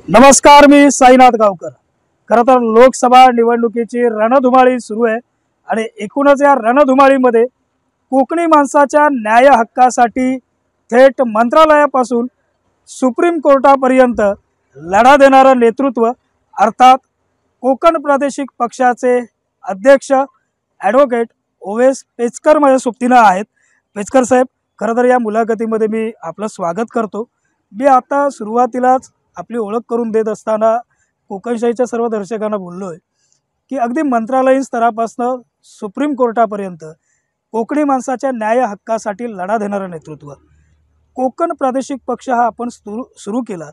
नमस्कार, मी साईनाथ गावकर। खरं तर लोकसभा निवडणुकीची रणधुमाळी सुरू आहे आणि एकूणच या रणधुमाळीमध्ये कोकणी माणसाच्या न्याय हक्कासाठी थेट मंत्रालयापासून सुप्रीम कोर्टापर्यंत लढा देणारं नेतृत्व अर्थात कोकण प्रादेशिक पक्षाचे अध्यक्ष ॲडव्होकेट ओवेस पेचकर माझ्या सोबतीनं आहेत। पेचकर साहेब, खरं तर या मुलाखतीमध्ये मी आपलं स्वागत करतो। मी आता सुरुवातीलाच आपली ओळख करून देत असताना कोकणशाहीच्या सर्व दर्शकांना बोललोय की अगदी मंत्रालयीन स्तरापासून सुप्रीम कोर्टापर्यंत कोकणी माणसाच्या न्याय हक्कासाठी लढा देणारं नेतृत्व कोकण प्रादेशिक पक्ष हा आपण सुरू केला।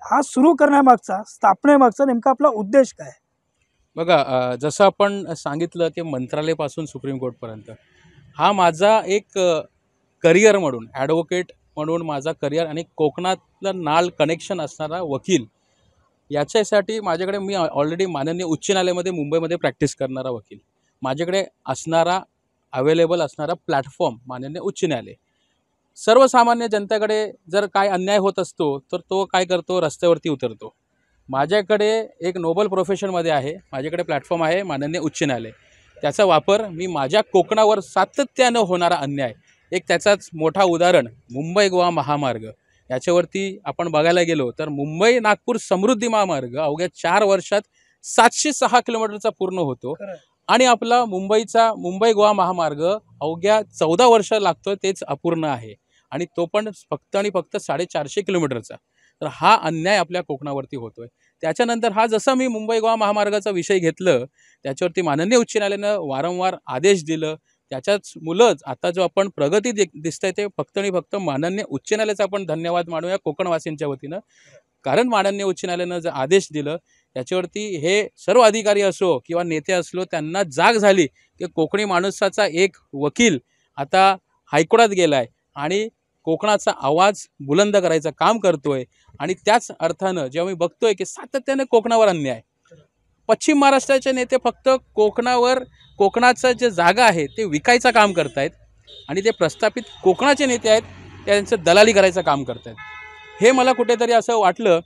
हा सुरू करण्यामागचा, स्थापनेमागचा नेमका आपला उद्देश काय? बघा, जसं आपण सांगितलं की मंत्रालयापासून सुप्रीम कोर्टपर्यंत हा माझा एक करिअर म्हणून, ॲडव्होकेट म्हणून माझा करिअर आणि कोकणातलं नाळ कनेक्शन असणारा वकील, याच्यासाठी माझ्याकडे मी ऑलरेडी माननीय उच्च न्यायालयामध्ये मुंबईमध्ये प्रॅक्टिस करणारा वकील, माझ्याकडे असणारा अवेलेबल असणारा प्लॅटफॉर्म माननीय उच्च न्यायालय। सर्वसामान्य जनतेकडे जर काय अन्याय होत असतो तर तो काय करतो, रस्त्यावरती उतरतो। माझ्याकडे एक नोबल प्रोफेशनमध्ये आहे, माझ्याकडे प्लॅटफॉर्म आहे माननीय उच्च न्यायालय। त्याचा वापर मी माझ्या कोकणावर सातत्यानं होणारा अन्याय, एक त्याचाच मोठा उदाहरण मुंबई गोवा महामार्ग, याच्यावरती आपण बघायला गेलो तर मुंबई नागपूर समृद्धी महामार्ग अवघ्या 4 वर्षात 706 किलोमीटरचा पूर्ण होतो आणि आपला मुंबई गोवा महामार्ग अवघ्या 14 वर्ष लागतो, तेच अपूर्ण आहे आणि तो पण फक्त आणि फक्त 450 किलोमीटरचा। तर हा अन्याय आपल्या कोकणावरती होतोय। त्याच्यानंतर हा जसा मी मुंबई गोवा महामार्गाचा विषय घेतलं, त्याच्यावरती माननीय उच्च न्यायालयानं वारंवार आदेश दिलं। त्याच्याच मुलंच आता जो आपण प्रगती दिसतंय ते फक्त आणि फक्त माननीय उच्च न्यायालयाचा आपण धन्यवाद मानूया कोकणवासींच्या वतीनं। कारण माननीय उच्च न्यायालयानं जे आदेश दिलं त्याच्यावरती हे सर्व अधिकारी असो किंवा नेते असलो त्यांना जाग झाली की कोकणी माणसाचा एक वकील आता हायकोर्टात गेलाय आणि कोकणाचा आवाज बुलंद करायचं काम करतोय। आणि त्याच अर्थानं जेव्हा मी बघतोय की सातत्याने कोकणावर अन्याय, पश्चिम महाराष्ट्राचे नेते फक्त कोकणाचं जे जागा आहे ते विकायचं काम करतायत आणि ते प्रस्थापित कोकणाचे नेते आहेत त्यांचं दलाली करायचं काम करतायत। हे मला कुठेतरी असं वाटलं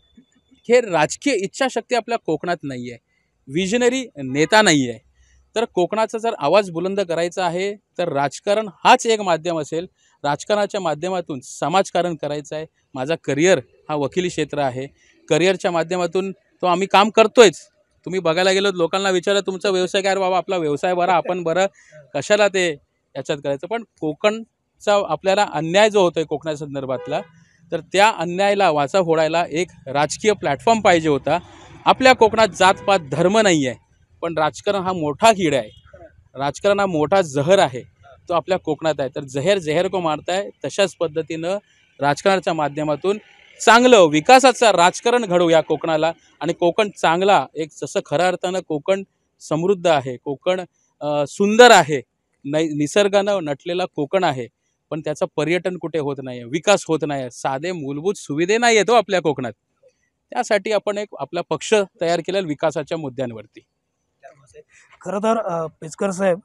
की राजकीय इच्छाशक्ती आपल्या कोकणात नाही आहे, विजनरी नेता नाही आहे। तर कोकणाचा जर आवाज बुलंद करायचा आहे तर राजकारण हाच एक माध्यम असेल। राजकारणाच्या माध्यमातून समाजकारण करायचं आहे। माझा करिअर हा वकिली क्षेत्र आहे, करिअरच्या माध्यमातून तो आम्ही काम करतोयच। तुम्ही बघायला गेलो लोकांना विचारा तुमचा व्यवसाय काय, बाबा आपला व्यवसाय बरा, आपण बरं, कशाला ते याच्यात करायचं। पण कोकणचा आपल्याला अन्याय जो होतोय कोकणा संदर्भातला, तर त्या अन्यायाला वाचा फोडायला एक राजकीय प्लॅटफॉर्म पाहिजे होता। आपल्या कोकणात जातपात धर्म नाही आहे, पण राजकारण हा मोठा किडा आहे, राजकारण हा मोठा जहर आहे, तो आपल्या कोकणात आहे। तर जहर को मारताय तशाच पद्धतीनं राजकारणाच्या माध्यमातून चांगलं विकासाचं राजकारण घडवू या कोकणाला आणि कोकण चांगला, एक जसं खऱ्या अर्थानं कोकण समृद्ध आहे, कोकण सुंदर आहे, निसर्गानं नटलेला कोकण आहे, पण त्याचं पर्यटन कुठे होत नाही, विकास होत नाही, साधे मूलभूत सुविधा नाही आहेत आपल्या कोकणात। त्यासाठी आपण एक आपला पक्ष तयार केला विकासाच्या मुद्द्यांवरती। खरं तर पेचकर साहेब,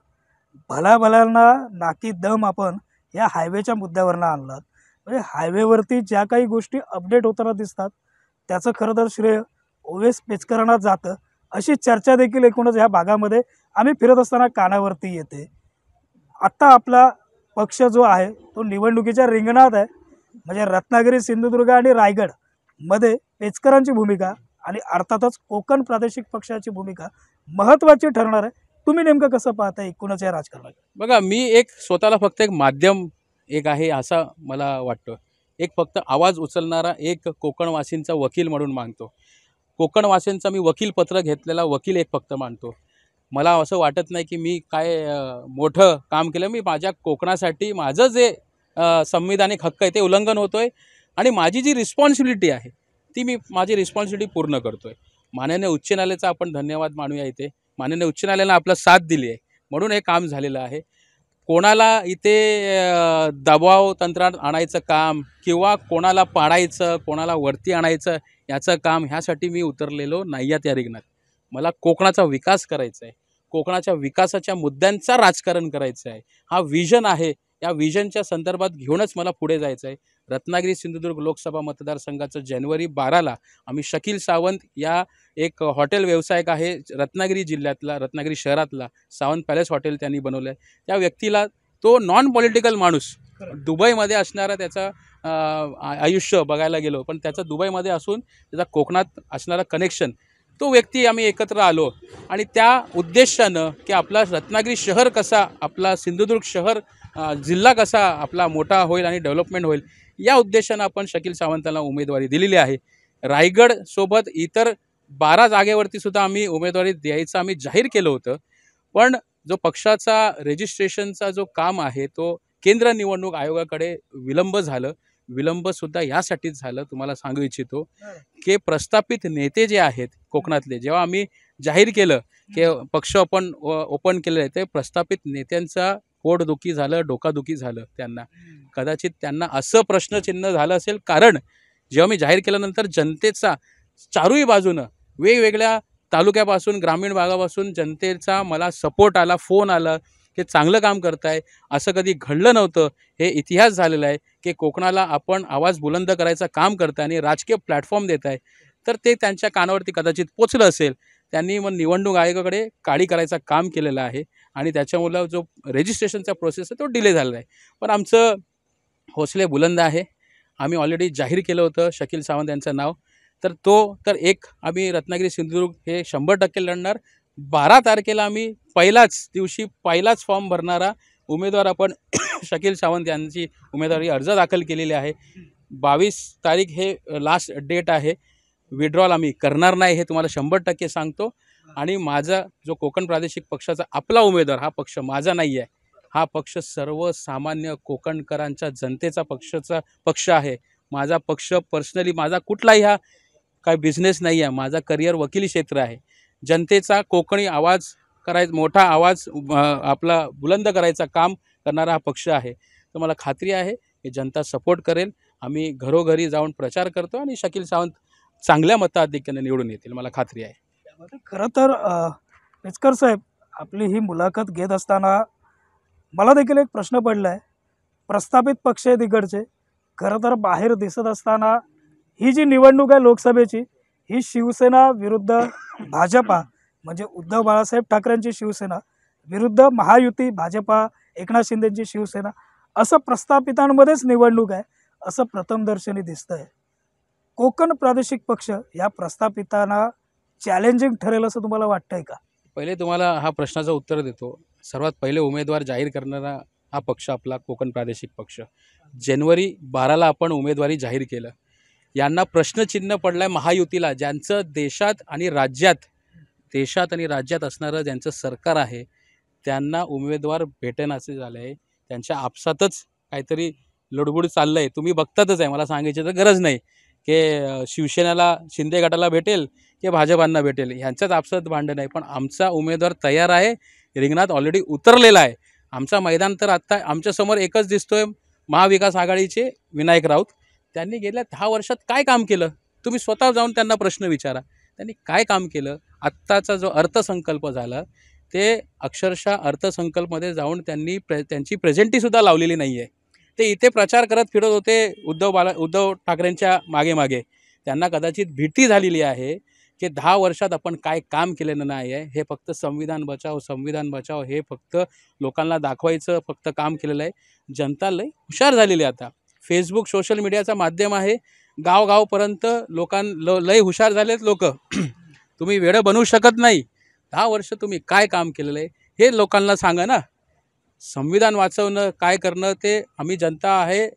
भल्याभल्यांना नाकी दम आपण या हायवेच्या मुद्द्यावरनं आणलात। म्हणजे हायवेवरती ज्या काही गोष्टी अपडेट होताना दिसतात त्याचं खरं तर श्रेय ओवेस पेचकरांना जातं, अशी चर्चा देखील एकूणच ह्या भागामध्ये आम्ही फिरत असताना कानावरती येते। आत्ता आपला पक्ष जो आहे तो निवडणुकीच्या रिंगणात आहे, म्हणजे रत्नागिरी, सिंधुदुर्ग आणि रायगड मध्ये पेचकरांची भूमिका आणि अर्थातच कोकण प्रादेशिक पक्षाची भूमिका महत्त्वाची ठरणार आहे। तुम्ही नेमकं कसं पाहता एकूणच या राजकारणात? बघा, मी एक स्वतःला फक्त एक माध्यम एक आहे असं मला वाटतं, एक फक्त आवाज उचलणारा एक कोकणवासींचा वकील म्हणून मानतो, कोकणवासींचा मी वकीलपत्र घेतलेला वकील एक फक्त मानतो। मला असं वाटत नाही की मी काय मोठं काम केलं। मी माझ्या कोकणासाठी माझं जे संविधानिक हक्क आहे ते उल्लंघन होतोय आणि माझी जी रिस्पॉन्सिबिलिटी आहे ती मी माझी रिस्पॉन्सिबिलिटी पूर्ण करतोय। माननीय उच्च न्यायालयाचा आपण धन्यवाद मानूया, इथे माननीय उच्च न्यायालयानं आपला साथ दिली आहे म्हणून हे काम झालेलं आहे। कोणाला इथे दबाव तंत्रात आणायचं काम किंवा कोणाला पाडायचं, कोणाला वरती आणायचं याचं काम, ह्यासाठी मी उतरलेलो नाही आहे त्या रिंगणात। मला कोकणाचा विकास करायचा आहे, कोकणाच्या विकासाच्या मुद्द्यांचा राजकारण करायचं आहे, हा विजन आहे, या विजनच्या संदर्भात घेऊनच मला पुढे जायचं आहे. रत्नागिरी सिंधुदुर्ग लोकसभा मतदारसंघाचं जानेवारी 12ला आम्ही शकील सावंत या एक हॉटेल व्यावसायिक आहे रत्नागिरी जिल्ह्यातला, रत्नागिरी शहरातला, सावंत पॅलेस हॉटेल त्यांनी बनवलं आहे. त्या व्यक्तीला तो नॉन पॉलिटिकल माणूस, दुबईमध्ये असणारा त्याचा आयुष्य बघायला गेलो, पण त्याचं दुबईमध्ये असून त्याचा कोकणात असणारा कनेक्शन, तो व्यक्ती आम्ही एकत्र आलो आणि त्या उद्देशानं की आपला रत्नागिरी शहर कसा, आपला सिंधुदुर्ग शहर जिल्हा कसा आपला मोठा होईल आणि डेव्हलपमेंट होईल, या उद्देशानं आपण शकील सावंतांना उमेदवारी दिलेली आहे. रायगडसोबत इतर 12 जागेवरती सुद्धा आम्ही उमेदवारी द्यायचं आम्ही जाहीर केलं होतं. पण जो पक्षाचा रजिस्ट्रेशनचा जो काम आहे तो केंद्र निवडणूक आयोगाकडे विलंब झालं. विलंबसुद्धा यासाठीच झालं, तुम्हाला सांगू इच्छितो की प्रस्थापित नेते जे आहेत कोकणातले, जेव्हा आम्ही जाहीर केलं की पक्ष आपण ओपन केलेलं आहे, ते प्रस्थापित नेत्यांचा पोटदुखी झालं, डोकादुखी झालं. त्यांना कदाचित त्यांना असं प्रश्नचिन्ह झालं असेल, कारण जेव्हा मी जाहीर केल्यानंतर जनतेचा चारही बाजूनं वेगवेगळ्या तालुक्यापासून ग्रामीण भागापासून जनतेचा मला सपोर्ट आला, फोन आला की चांगलं काम करताय, असं कधी घडलं नव्हतं. हे इतिहास झालेला आहे की कोकणाला आपण आवाज बुलंद करायचं काम करताय आणि राजकीय प्लॅटफॉर्म देत आहे. तर ते त्यांच्या कानावरती कदाचित पोचलं असेल. त्यांनी मग निवडणूक आयोगाकडे काडी करायचं काम केलेलं आहे आणि त्याच्यामुळं जो रजिस्ट्रेशनचा प्रोसेस आहे तो डिले झालेला आहे. पण आमचं हौसले बुलंद आहे. आम्ही ऑलरेडी जाहीर केलं होतं शकील सावंत यांचं नाव. तर एक आम्ही रत्नागिरी सिंधुदुर्ग हे 100% लढणार. 12 तारखेला आम्ही पहिलाच दिवशी पहिलाच फॉर्म भरणारा उमेदवार आपण शकील सावंत यांची उमेदवारी अर्ज दाखल केलेली आहे. 22 तारीख हे लास्ट डेट आहे. विड्रॉल आम्ही करणार नाही हे तुम्हाला 100% सांगतो. आणि माझा जो कोकण प्रादेशिक पक्षाचा आपला उमेदवार, हा पक्ष माझा नाही आहे, हा पक्ष सर्वसामान्य कोकणकरांच्या जनतेचा पक्ष आहे. माझा पक्ष पर्सनली माझा कुठलाही हा काय बिझनेस नाही आहे. माझा करिअर वकिली क्षेत्र आहे. जनतेचा कोकणी आवाज मोठा आवाज आपला बुलंद करायचा काम करणारा हा पक्ष आहे. तर मला खात्री आहे की जनता सपोर्ट करेल. आम्ही घरोघरी जाऊन प्रचार करतो आणि शकील सावंत चांगल्या मताधिक्याने निवडून येतील, मला खात्री आहे. खरं तर पेचकर साहेब, आपली ही मुलाखत घेत असताना मला देखील एक प्रश्न पडला आहे. प्रस्थापित पक्ष आहे तिकडचे, खरं तर बाहेर दिसत असताना ही जी निवडणूक आहे लोकसभेची, ही शिवसेना विरुद्ध भाजपा, म्हणजे उद्धव बाळासाहेब ठाकरेंची शिवसेना विरुद्ध महायुती भाजपा एकनाथ शिंदेची शिवसेना, असं प्रस्थापितांमध्येच निवडणूक आहे असं प्रथमदर्शनी दिसतंय. कोकण प्रादेशिक पक्ष या प्रस्थापितांना चॅलेंजिंग ठरेल असं तुम्हाला वाटतंय का? पहिले तुम्हाला हा प्रश्नाचं उत्तर देतो. सर्वात पहिले उमेदवार जाहीर करणारा हा पक्ष आपला कोकण प्रादेशिक पक्ष. जानेवारी 12ला आपण उमेदवारी जाहीर केलं. यांना प्रश्नचिन्ह पडलाय महायुतीला, ज्यांचं देशात आणि राज्यात असणारं ज्यांचं सरकार आहे, त्यांना उमेदवार भेटेनासे झालं आहे. त्यांच्या आपसातच काहीतरी लुडबुड चाललं आहे. तुम्ही बघतातच आहे, मला सांगायची तर गरज नाही की शिवसेनेला शिंदे गटाला भेटेल की भाजपांना भेटेल, ह्यांच्याच आपसात भांडण आहे. पण आमचा उमेदवार तयार आहे, रिंगणात ऑलरेडी उतरलेला आहे. आमचा मैदान तर आत्ता आमच्यासमोर एकच दिसतोय, महाविकास आघाडीचे विनायक राऊत. त्यांनी गेल्या 10 वर्षात काय काम केलं, तुम्ही स्वतः जाऊन त्यांना प्रश्न विचारा. त्यांनी काय काम केलं? आत्ताचा जो अर्थसंकल्प झाला ते अक्षरशः अर्थसंकल्पमध्ये जाऊन त्यांनी त्यांची प्रेझेंटीसुद्धा लावलेली नाही आहे. ते इथे प्रचार करत फिरत होते उद्धव ठाकरेंच्या मागे. त्यांना कदाचित भीती झालेली आहे की 10 वर्षात आपण काय काम केलेलं नाही आहे. हे फक्त संविधान बचाव हे फक्त लोकांना दाखवायचं फक्त काम केलेलं आहे. जनता लय हुशार झालेली आहे आता. फेसबुक सोशल मीडियाचा माध्यम आहे, गावगावपर्यंत लय हुशार झालेत लोक. तुम्ही वेडं बनवू शकत नाही. 10 वर्ष तुम्ही काय काम केलेलं आहे हे लोकांना सांगा ना. संविधान वाचवणं काय करणं ते आम्ही जनता आहे,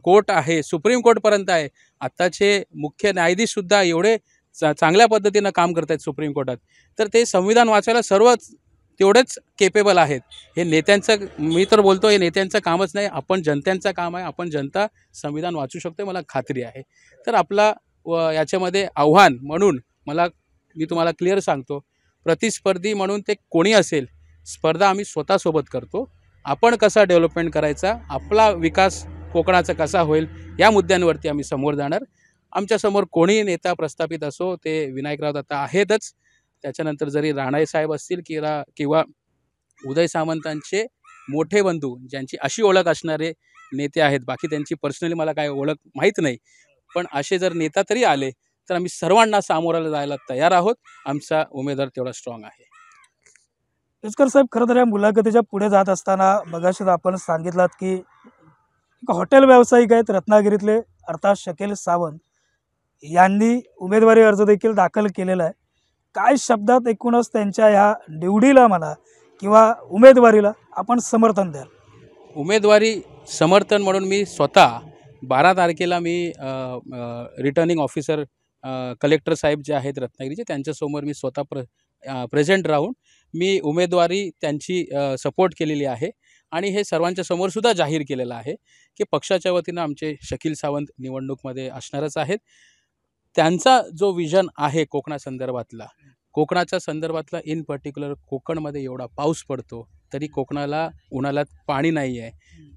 कोर्ट आहे, सुप्रीम कोर्टपर्यंत आहे. आत्ताचे मुख्य न्यायाधीशसुद्धा एवढे चांगल्या पद्धतीनं काम करत आहेत सुप्रीम कोर्टात. तर ते संविधान वाचायला सर्व तेवढेच केपेबल आहेत. हे नेत्यांचं, मी तर बोलतो हे नेत्यांचं कामच नाही, आपण जनतेचं काम आहे. आपण जनता संविधान वाचू शकतो, मला खात्री आहे. तर आपला याच्यामध्ये आव्हान म्हणून मी तुम्हाला क्लिअर सांगतो, प्रतिस्पर्धी म्हणून ते कोणी असेल, स्पर्धा आम्ही स्वतःसोबत करतो. आपण कसा डेव्हलपमेंट करायचा, आपला विकास कोकणाचा कसा होईल, या मुद्द्यांवरती आम्ही समोर जाणार. आमच्यासमोर कोणी नेता प्रस्थापित असो, ते विनायक राऊत आता आहेतच. त्याच्यानंतर जरी राणासाहेब असतील किंवा उदय सामंतांचे मोठे बंधू ज्यांची अशी ओळख असणारे नेते आहेत, बाकी त्यांची पर्सनली मला काय ओळख माहीत नाही, पण असे जर नेता तरी आले तर आम्ही सर्वांना सामोरं जायला तयार आहोत. आमचा उमेदवार तेवढा स्ट्रॉंग आहे. पेचकर साहेब, खरं तर या मुलाखतीच्या पुढे जात असताना मगाशीच आपण सांगितलात की एक हॉटेल व्यावसायिक आहेत रत्नागिरीतले, अर्थात शकील सावंत यांनी उमेदवारी अर्ज देखील दाखल केलेला आहे. काय शब्दात एकूणच त्यांच्या ह्या निवडीला म्हणा किंवा उमेदवारीला आपण समर्थन द्याल? उमेदवारी समर्थन म्हणून मी स्वतः 12 तारखेला मी रिटर्निंग ऑफिसर कलेक्टर साहेब जे आहेत रत्नागिरीचे त्यांच्यासमोर मी स्वतः प्रेझेंट राहून मी उमेदवारी त्यांची सपोर्ट केलेली आहे आणि हे सर्वांच्या समोरसुद्धा जाहीर केलेलं आहे की पक्षाच्या वतीनं आमचे शकील सावंत निवडणूकमध्ये असणारच आहेत. त्यांचा जो विजन आहे कोकणासंदर्भातला, कोकणाच्या संदर्भातला इन पर्टिक्युलर कोकणमध्ये एवढा पाऊस पडतो तरी कोकणाला उन्हाळ्यात पाणी नाही आहे,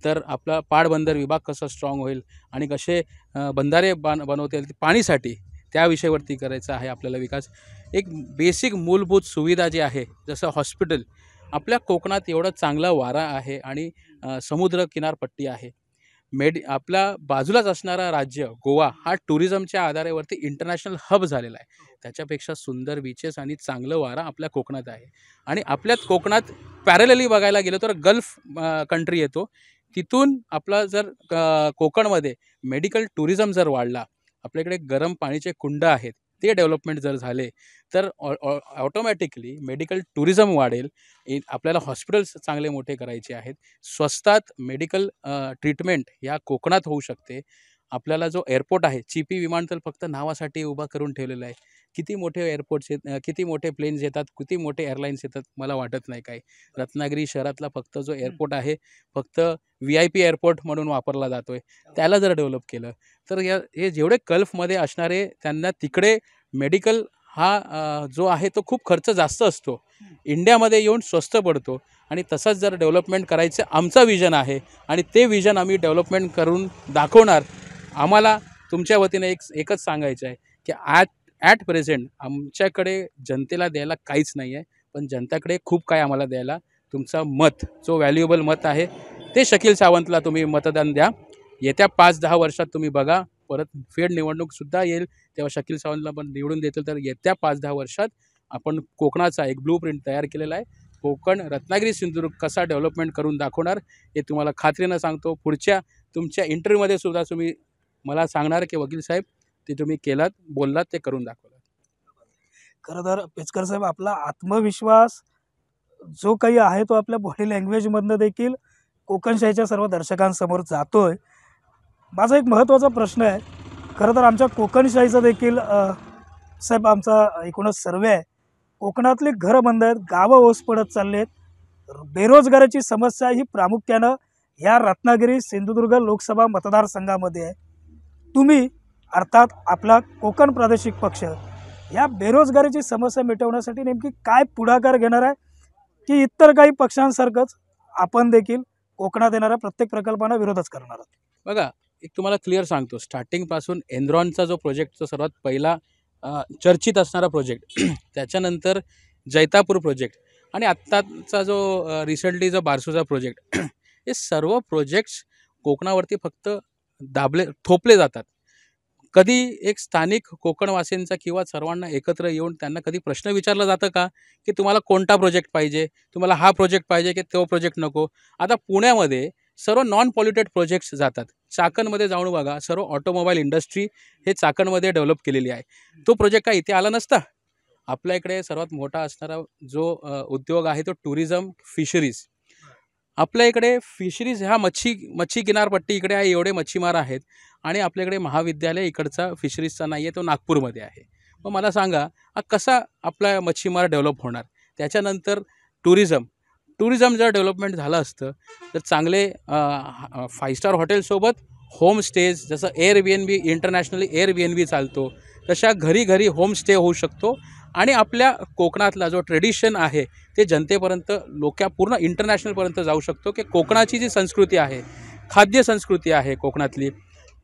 तर आपला पाटबंदर विभाग कसा स्ट्रॉंग होईल आणि कसे बंधारे बनवता येईल पाणीसाठी, त्या विषयावरती करायचा आहे आपल्याला विकास. एक बेसिक मूलभूत सुविधा जी आहे जसं हॉस्पिटल, आपल्या कोकणात एवढा चांगला वारा आहे आणि समुद्र किनारपट्टी आहे. आपल्या बाजूलाच असणारा राज्य गोवा हा टुरिझमच्या आधारावरती इंटरनॅशनल हब झालेला आहे. त्याच्यापेक्षा सुंदर बीचेस आणि चांगलं वारा आपल्या कोकणात आहे. आणि आपल्याच कोकणात पॅरलली बघायला गेलं तर गल्फ कंट्री येतो. तिथून आपला जर कोकणमध्ये मेडिकल टुरिझम जर वाढला, आपल्याकडे गरम पाणीचे कुंड आहेत ते डेव्हलपमेंट जर झाले तर ऑटोमॅटिकली मेडिकल टुरिझम वाढेल. आपल्याला हॉस्पिटल्स चांगले मोठे करायचे आहेत. स्वस्तात मेडिकल ट्रीटमेंट या कोकणात होऊ शकते. आपल्याला जो एअरपोर्ट आहे, चिपी विमानतळ फक्त नावासाठी उभा करून ठेवलेलं आहे. किती मोठे एअरपोर्ट्स किती मोठे प्लेन्स येतात, किती मोठे एअरलाईन्स येतात मला वाटत नाही काही. रत्नागिरी शहरातला फक्त जो एअरपोर्ट आहे फक्त VIP एअरपोर्ट म्हणून वापरला जातो आहे. त्याला जर डेव्हलप केलं तर हे जेवढे गल्फमध्ये असणारे त्यांना तिकडे मेडिकल हा जो आहे तो खूप खर्च जास्त असतो, इंडियामध्ये येऊन स्वस्त पडतो. आणि तसंच जर डेव्हलपमेंट करायचं आमचा विजन आहे आणि ते विजन आम्ही डेव्हलपमेंट करून दाखवणार. आम्हाला तुमच्या वतीने एकच सांगायचं आहे की ॲट प्रेझेंट आमच्याकडे जनतेला द्यायला काहीच नाही आहे, पण जनतेकडे खूप काय आम्हाला द्यायला. तुमचा मत, जो व्हॅल्युएबल मत आहे ते शकील सावंतला तुम्ही मतदान द्या. येत्या 5-10 वर्षात तुम्ही बघा, परत फेड निवडणूकसुद्धा येईल तेव्हा शकील सावंतला पण निवडून देतील. तर येत्या 5-10 वर्षात आपण कोकणाचा एक ब्लूप्रिंट तयार केलेला आहे. कोकण, रत्नागिरी, सिंधुदुर्ग कसा डेव्हलपमेंट करून दाखवणार हे तुम्हाला खात्रीनं सांगतो. पुढच्या तुमच्या इंटरव्ह्यूमध्ये सुद्धा तुम्ही मला सांगणार की वकील साहेब ते तुम्ही केलात, बोललात, ते करून दाखवलात. खरं तर पेचकर साहेब, आपला आत्मविश्वास जो काही आहे तो आपल्या बॉडी लँग्वेजमधनं देखील कोकणशाहीच्या सर्व दर्शकांसमोर जातोय. माझा एक महत्त्वाचा प्रश्न आहे, खरं तर आमच्या कोकणशाहीचा देखील साहेब आमचा एकूणच सर्वे आहे. कोकणातली घरं बंद आहेत, गावं ओस पडत चालली आहेत. बेरोजगाराची समस्या ही प्रामुख्यानं या रत्नागिरी सिंधुदुर्ग लोकसभा मतदारसंघामध्ये आहे. तुम्ही अर्थात आपला कोकण प्रादेशिक पक्ष या बेरोजगारीची समस्या मिटवण्यासाठी नेमकी काय पुढाकार घेणार आहे, की इतर काही पक्षांसारखंच आपण देखील कोकणात येणाऱ्या प्रत्येक प्रकल्पांना विरोधच करणार आहात? बघा, एक तुम्हाला क्लिअर सांगतो, स्टार्टिंगपासून एनरॉनचा जो प्रोजेक्टचा सर्वात पहिला चर्चित असणारा प्रोजेक्ट, त्याच्यानंतर जैतापूर प्रोजेक्ट आणि आत्ताचा जो रिसेंटली जो बारसूचा प्रोजेक्ट, हे सर्व प्रोजेक्ट्स कोकणावरती फक्त थोपले जातात. कधी एक स्थानिक कोकणवासींचा किंवा सर्वांना एकत्र येऊन त्यांना कधी प्रश्न विचारला जातं का की तुम्हाला कोणता प्रोजेक्ट पाहिजे, तुम्हाला हा प्रोजेक्ट पाहिजे की तो प्रोजेक्ट नको? आता पुण्यामध्ये सर्व नॉन पॉल्युटेड प्रोजेक्ट्स जातात. चाकणमध्ये जाऊन बघा, सर्व ऑटोमोबाईल इंडस्ट्री हे चाकणमध्ये डेव्हलप केलेली आहे. तो प्रोजेक्ट काय इथे आला नसता? आपल्या इकडे सर्वात मोठा असणारा जो उद्योग आहे तो टुरिझम, फिशरीज. आपल्या इकडे फिशरीज ह्या मच्छी किनारपट्टी इकडे आहे, एवढे मच्छीमार आहेत आणि आपल्याकडे महाविद्यालय इकडचा फिशरीजचा नाही आहे, तो नागपूरमध्ये आहे. मग मला सांगा कसा आपला मच्छीमार डेव्हलप होणार? त्याच्यानंतर टुरिझम जर डेव्हलपमेंट झालं असतं तर चांगले 5 स्टार हॉटेलसोबत होमस्टेज, जसं Airbnb इंटरनॅशनली Airbnb चालतो तशा घरी घरी होमस्टे होऊ शकतो आणि आपल्या कोकणातला जो ट्रेडिशन आहे ते जनतेपर्यंत पूर्ण इंटरनॅशनलपर्यंत जाऊ शकतो. की कोकणाची जी संस्कृती आहे, खाद्य संस्कृती आहे कोकणातली,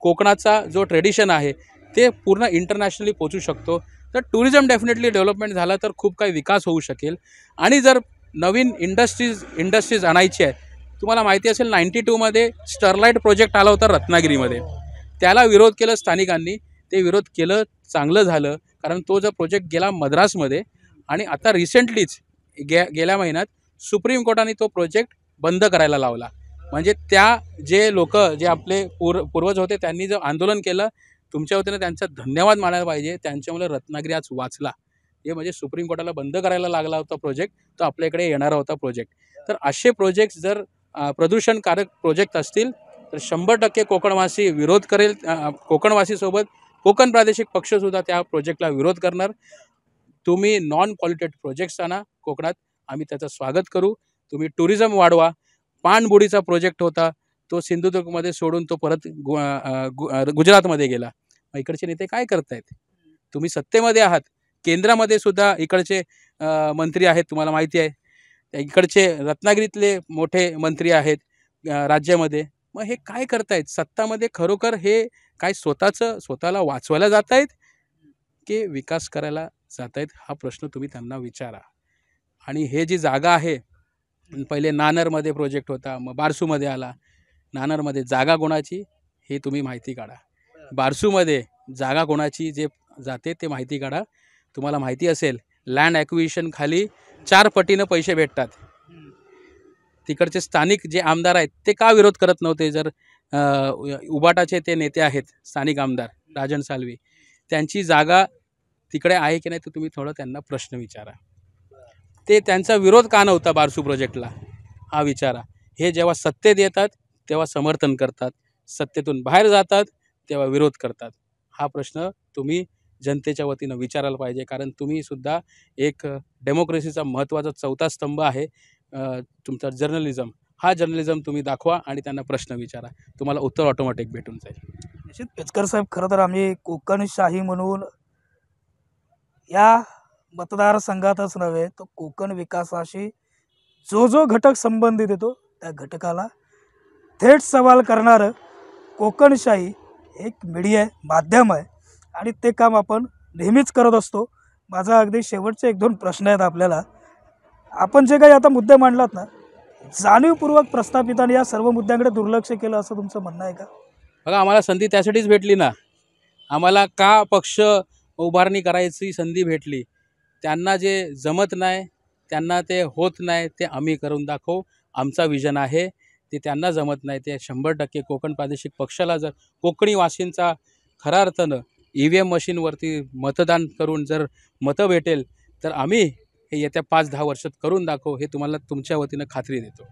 कोकणाचा जो ट्रेडिशन आहे ते पूर्ण इंटरनॅशनली पोचू शकतो. तर टुरिझम डेफिनेटली डेव्हलपमेंट झाला तर खूप काही विकास होऊ शकेल. आणि जर नवीन इंडस्ट्रीज आणायची आहे तुम्हाला माहिती असेल 92मध्ये स्टरलाइट प्रोजेक्ट आला होता रत्नागिरीमध्ये. त्याला विरोध केलं स्थानिकांनी. ते विरोध केलं, चांगलं झालं, कारण तो जो प्रोजेक्ट गेला मद्रासमध्ये आणि आता रिसेंटलीच गेल्या महिन्यात सुप्रीम कोर्टाने तो प्रोजेक्ट बंद करायला लावला. म्हणजे त्या जे लोक जे आपले पूर्वज होते त्यांनी जो आंदोलन केलं, तुमच्या वतीनं त्यांचा धन्यवाद मानायला पाहिजे. त्यांच्यामुळे रत्नागिरी आज वाचला. हे म्हणजे सुप्रीम कोर्टाला बंद करायला लागला होता प्रोजेक्ट, तो आपल्याकडे येणारा होता प्रोजेक्ट. तर असे प्रोजेक्ट जर प्रदूषणकारक प्रोजेक्ट असतील तर 100% कोकणवासी विरोध करेल. कोकणवासीसोबत कोकण प्रादेशिक पक्षसुद्धा त्या प्रोजेक्टला विरोध करणार. तुम्ही नॉन पॉल्युटेड प्रोजेक्ट्स आणा कोकणात, आम्ही त्याचं स्वागत करू. तुम्ही टुरिझम वाढवा. पाणबुडीचा प्रोजेक्ट होता तो सिंधुदुर्गमध्ये सोडून तो परत गुजरातमध्ये गेला. मग इकडचे नेते काय करतायत? तुम्ही सत्तेमध्ये आहात, केंद्रामध्ये सुद्धा इकडचे मंत्री आहेत, तुम्हाला माहिती आहे. इकडचे रत्नागिरीतले मोठे मंत्री आहेत राज्यामध्ये. मग हे काय करतायत सत्तामध्ये? खरोखर हे काय स्वतःला वाचवायला जात आहेत की विकास करायला जात आहेत? हा प्रश्न तुम्ही त्यांना विचारा. आणि हे जी जागा आहे, पहिले नानरमध्ये प्रोजेक्ट होता, मग बारसूमध्ये आला. नानरमध्ये जागा कोणाची हे तुम्ही माहिती काढा. बारसूमध्ये जागा कोणाची जे जाते ते माहिती काढा. तुम्हाला माहिती असेल लँड ॲक्विजिशन खाली 4 पटीनं पैसे भेटतात. तिकडचे स्थानिक जे आमदार आहेत ते का विरोध करत नव्हते? जर उबाटाचे ते नेते आहेत स्थानिक आमदार राजन सालवी, त्यांची जागा तिकडे आहे की नाही तर तुम्ही थोडं त्यांना प्रश्न विचारा. ते त्यांचा विरोध का नव्हता बारसू प्रोजेक्टला हा विचारा. हे जेव्हा सत्तेत येतात तेव्हा समर्थन करतात, सत्तेतून बाहेर जातात तेव्हा विरोध करतात. हा प्रश्न तुम्ही जनतेच्या वतीनं विचारायला पाहिजे, कारण तुम्ही सुद्धा एक डेमोक्रेसीचा महत्त्वाचा चौथा स्तंभ आहे तुमचा जर्नलिझम. हा जर्नलिझम तुम्ही दाखवा आणि त्यांना प्रश्न विचारा, तुम्हाला उत्तर ऑटोमॅटिक भेटून जाईल. निश्चित पेचकर साहेब, खरं तर आम्ही कोकणशाही म्हणून या मतदारसंघातच नव्हे तर कोकण विकासाशी जो घटक संबंधित येतो त्या घटकाला थेट सवाल करणारं कोकणशाही एक मीडिया आहे, माध्यम आहे, आणि ते काम आपण नेहमीच करत असतो. माझा अगदी शेवटचे 1-2 प्रश्न आहेत आपल्याला. आपण जे काही आता मुद्दे मांडलात ना, जाणीवपूर्वक प्रस्थापितांनी या सर्व मुद्द्यांकडे दुर्लक्ष केलं असं तुमचं म्हणणं आहे का? बघा, आम्हाला संधी त्यासाठीच भेटली ना. आम्हाला का पक्ष उभारणी करायची संधी भेटली. त्यांना जे जमत नाही, त्यांना ते होत नाही, ते आम्ही करून दाखवू. आमचा विजन आहे ते त्यांना जमत नाही. ते 100% कोकण प्रादेशिक पक्षाला जर कोकणी वासींचा खऱ्या अर्थानं EVM मशीनवरती मतदान करून जर मतं भेटेल तर आम्ही हे येत्या 5-10 वर्षात करून दाखवू, हे तुम्हाला तुमच्या वतीनं खात्री देतो.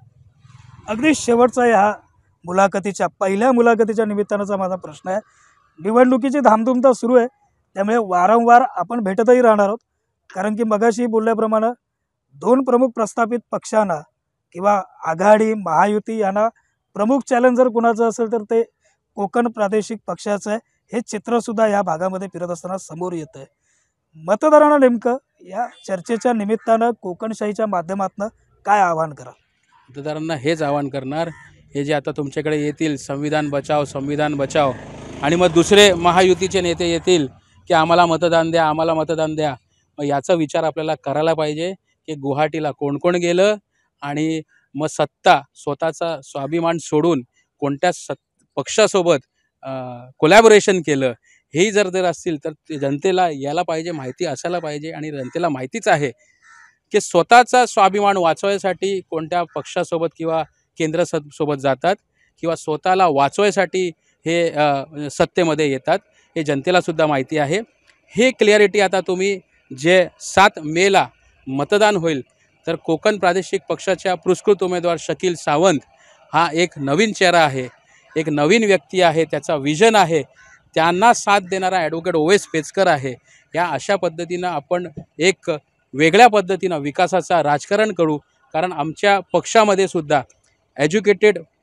अगदी शेवटचा ह्या पहिल्या मुलाखतीच्या निमित्तानंचा माझा प्रश्न आहे. निवडणुकीची धामधूम तर सुरू आहे, त्यामुळे वारंवार आपण भेटतही राहणार आहोत. कारण की मगाशी बोलल्याप्रमाणे 2 प्रमुख प्रस्थापित पक्षांना किंवा आघाडी महायुती यांना प्रमुख चॅलेंजर कुणाचं असेल तर ते कोकण प्रादेशिक पक्षाचं आहे. हे चित्रसुद्धा या भागामध्ये फिरत असताना समोर येतं आहे. मतदारांना नेमकं या चर्चेच्या निमित्तानं कोकणशाहीच्या माध्यमातून काय आवाहन करा? मतदारांना हेच आवाहन करणार, हे जे आता तुमच्याकडे येतील संविधान बचाव आणि मग दुसरे महायुतीचे नेते येतील की आम्हाला मतदान द्या, आम्हाला मतदान द्या. मग याचा विचार आपल्याला करायला पाहिजे की गुवाहाटीला कोण कोण गेलं आणि मग सत्ता स्वतःचा स्वाभिमान सोडून कोणत्या पक्षासोबत कोलॅबोरेशन केलं. हेही जर असतील तर जनतेला यायला पाहिजे, माहिती असायला पाहिजे. आणि जनतेला माहितीच आहे की स्वतःचा स्वाभिमान वाचवायसाठी कोणत्या पक्षासोबत किंवा केंद्र सोबत जातात किंवा स्वतःला वाचवायसाठी हे सत्तेमध्ये येतात, हे जनतेलासुद्धा माहिती आहे. हे क्लिअरिटी आता तुम्ही जे 7 मेला मतदान होईल तर कोकण प्रादेशिक पक्षाच्या पुरस्कृत उमेदवार शकील सावंत हा एक नवीन चेहरा आहे, एक नवीन व्यक्ती आहे, त्याचा विजन आहे, त्यांना साथ देणारा ॲडव्होकेट ओवेस पेचकर आहे. या अशा पद्धतीनं आपण एक वेगळ्या पद्धतीनं विकासाचा राजकारण करू. कारण आमच्या पक्षामध्ये सुद्धा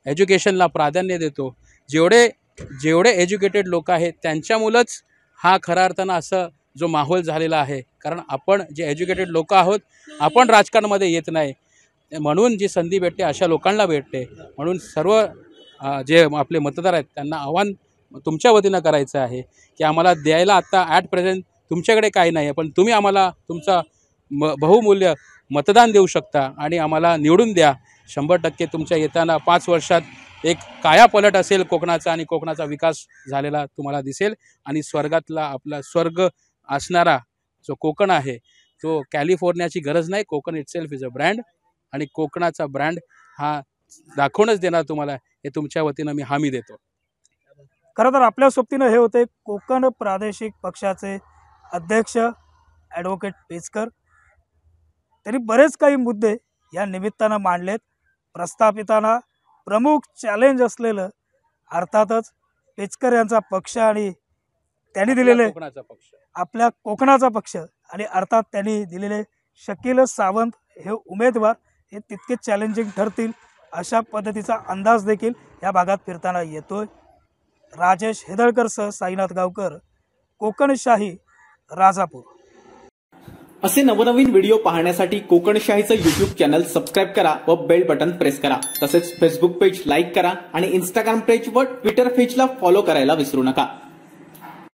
एज्युकेशनला प्राधान्य देतो. जेवढे एज्युकेटेड लोक आहेत त्यांच्यामुळंच हा खऱ्या अर्थानं असं जो माहोल झालेला आहे. कारण आपण जे एज्युकेटेड लोक आहोत, आपण राजकारणामध्ये येत नाही, म्हणून जी संधी भेटते अशा लोकांना भेटते. म्हणून सर्व जे आपले मतदार आहेत त्यांना आव्हान तुमच्या वतीनं करायचं आहे की आम्हाला द्यायला आत्ता ॲट प्रेझेंट तुमच्याकडे काही नाही आहे, पण तुम्ही आम्हाला तुमचा बहुमूल्य मतदान देऊ शकता आणि आम्हाला निवडून द्या. 100% तुमच्या येताना 5 वर्षात एक कायापलट असेल कोकणाचा आणि कोकणाचा विकास झालेला तुम्हाला दिसेल आणि स्वर्गातला आपला स्वर्ग असणारा जो कोकण आहे तो कॅलिफोर्नियाची गरज नाही. Konkan itself is a brand आणि कोकणाचा ब्रँड हा दाखवूनच देणार तुम्हाला, हे तुमच्या वतीनं मी हमी देतो. खरं तर आपल्या सोबतीनं हे होते कोकण प्रादेशिक पक्षाचे अध्यक्ष ॲडव्होकेट पेचकर. त्यांनी बरेच काही मुद्दे या निमित्तानं मांडलेत. प्रस्थापितांना प्रमुख चॅलेंज असलेलं अर्थातच पेचकर यांचा पक्ष आणि त्यांनी दिलेले कोकणाचा पक्ष, आपल्या कोकणाचा पक्ष आणि अर्थात त्यांनी दिलेले शकील सावंत हे उमेदवार हे तितकेच चॅलेंजिंग ठरतील अशा पद्धतीचा अंदाज देखील या भागात फिरताना येतोय. राजेश हेदळकरसह साईनाथ गावकर, कोकणशाही, राजापूर. असे नवनवीन व्हिडिओ पाहण्यासाठी कोकणशाहीचं यूट्यूब चॅनल सबस्क्राईब करा व बेल बटन प्रेस करा. तसेच फेसबुक पेज लाईक करा आणि इंस्टाग्राम पेज व ट्विटर पेजला फॉलो करायला विसरू नका.